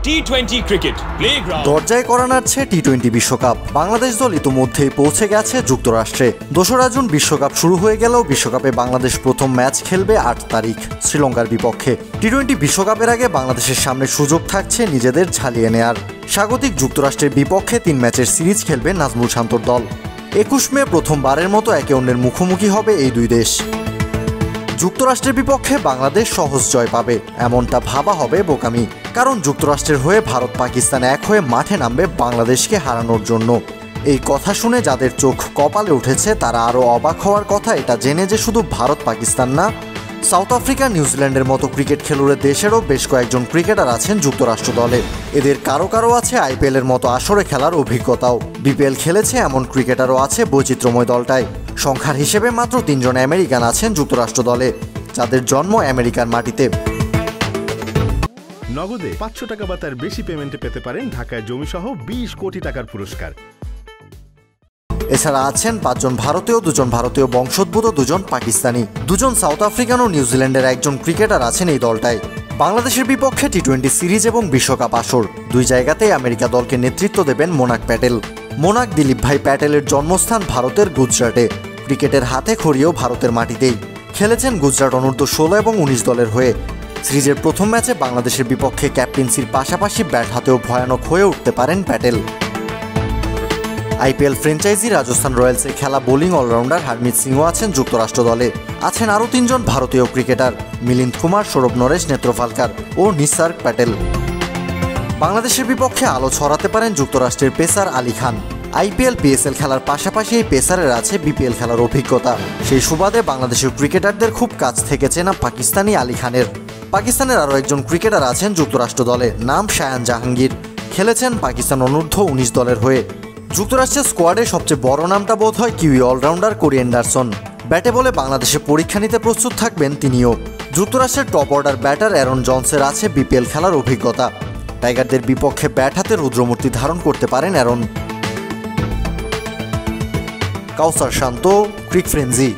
টি-20 cricket playground. দরজায় করা নাড়ছে টি-20 বিশ্বকাপ। বাংলাদেশ দল ইতিমধ্যেই পৌঁছে গেছে যুক্তরাষ্ট্রে। ২রা জুন বিশ্বকাপ শুরু হয়ে গেলেও বিশ্বকাপে বাংলাদেশ প্রথম ম্যাচ খেলবে ৮ তারিখ শ্রীলঙ্কার বিপক্ষে। টি-20 বিশ্বকাপের আগে বাংলাদেশের সামনে সুযোগ থাকছে নিজেদের ঝালিয়ে নেয়ার। স্বাগতিক যুক্তরাষ্ট্রের বিপক্ষে ৩ ম্যাচের সিরিজ খেলবে নাজমুল শান্তর দল। ২১ মে প্রথমবারের মতো একে অন্যের মুখোমুখি হবে এই দুই দেশ। যুক্তরাষ্ট্রের বিপক্ষে বাংলাদেশ সহজ জয় পাবে এমনটা ভাবা হবে বোকামি, কারণ যুক্তরাষ্ট্রের হয়ে ভারত পাকিস্তান এক হয়ে মাঠে নামবে বাংলাদেশকে হারানোর জন্য। এই কথা শুনে যাদের চোখ কপালে উঠেছে তারা আরও অবাক হওয়ার কথা এটা জেনে যে শুধু ভারত পাকিস্তান না, সাউথ আফ্রিকা নিউজিল্যান্ডের মতো ক্রিকেট খেলুড়ে দেশেরও বেশ কয়েকজন ক্রিকেটার আছেন যুক্তরাষ্ট্র দলে। এদের কারো কারো আছে আইপিএলের মতো আসরে খেলার অভিজ্ঞতাও। বিপিএল খেলেছে এমন ক্রিকেটারও আছে বৈচিত্র্যময় দলটায়। সংখ্যার হিসেবে মাত্র ৩ জন আমেরিকান আছেন যুক্তরাষ্ট্র দলে, যাদের জন্ম আমেরিকার মাটিতে। নগদে ৫০০ টাকা বা তার বেশি পেমেন্টে পেতে পারেন ঢাকায় জমিসহ ২০ কোটি টাকার পুরস্কার। এছাড়া আছেন ৫ জন ভারতীয়, ২ জন ভারতীয় বংশোদ্ভূত, ২ জন পাকিস্তানি, ২ জন সাউথ আফ্রিকান ও নিউজিল্যান্ডের একজন ক্রিকেটার আছেন এই দলটায়। বাংলাদেশের বিপক্ষে টি-20 সিরিজ এবং বিশ্বকাপ আসর দুই জায়গাতেই আমেরিকা দলকে নেতৃত্ব দেবেন মোনাক প্যাটেল। মোনাক দিলীপ ভাই প্যাটেলের জন্মস্থান ভারতের গুজরাটে। ক্রিকেটের হাতে খড়িয়েও ভারতের মাটিতেই খেলেছেন গুজরাট অনূর্ধ্ব-16 এবং 19 দলের হয়ে। সিরিজের প্রথম ম্যাচে বাংলাদেশের বিপক্ষে ক্যাপ্টেন্সির পাশাপাশি ব্যাট হাতেও ভয়ানক হয়ে উঠতে পারেন প্যাটেল। আইপিএল ফ্র্যাঞ্চাইজি রাজস্থান রয়্যালসে খেলা বোলিং অলরাউন্ডার হারমিত সিংও আছেন যুক্তরাষ্ট্র দলে। আছেন আরও ৩ জন ভারতীয় ক্রিকেটার, মিলিন্দ কুমার, সৌরভ নরেশ, নেত্রফালকার ও নিসার্গ প্যাটেল। বাংলাদেশের বিপক্ষে আলো ছড়াতে পারেন যুক্তরাষ্ট্রের pacer Ali Khan. IPL PSL খেলার পাশাপাশি এই পেসারের আছে বিপিএল খেলার অভিজ্ঞতা। সেই সুবাদে বাংলাদেশের ক্রিকেটারদের খুব কাছ থেকে চেনা পাকিস্তানি আলী খানের। পাকিস্তানের আরও একজন ক্রিকেটার আছেন যুক্তরাষ্ট্র দলে, নাম শায়ান জাহাঙ্গীর। খেলেছেন পাকিস্তান অনূর্ধ্ব-19 দলের হয়ে। যুক্তরাষ্ট্রের স্কোয়াডে সবচেয়ে বড় নামটা বোধ হয় কিউই অলরাউন্ডার কোরি অ্যান্ডারসন। ব্যাটে বলে বাংলাদেশে পরীক্ষা নিতে প্রস্তুত থাকবেন তিনিও। যুক্তরাষ্ট্রের টপ অর্ডার ব্যাটার অ্যারন জনসের আছে বিপিএল খেলার অভিজ্ঞতা। টাইগারদের বিপক্ষে ব্যাট হাতে রুদ্রমূর্তি ধারণ করতে পারেন অ্যারন। কাউসার শান্ত, ক্রিক ফ্রেঞ্জি।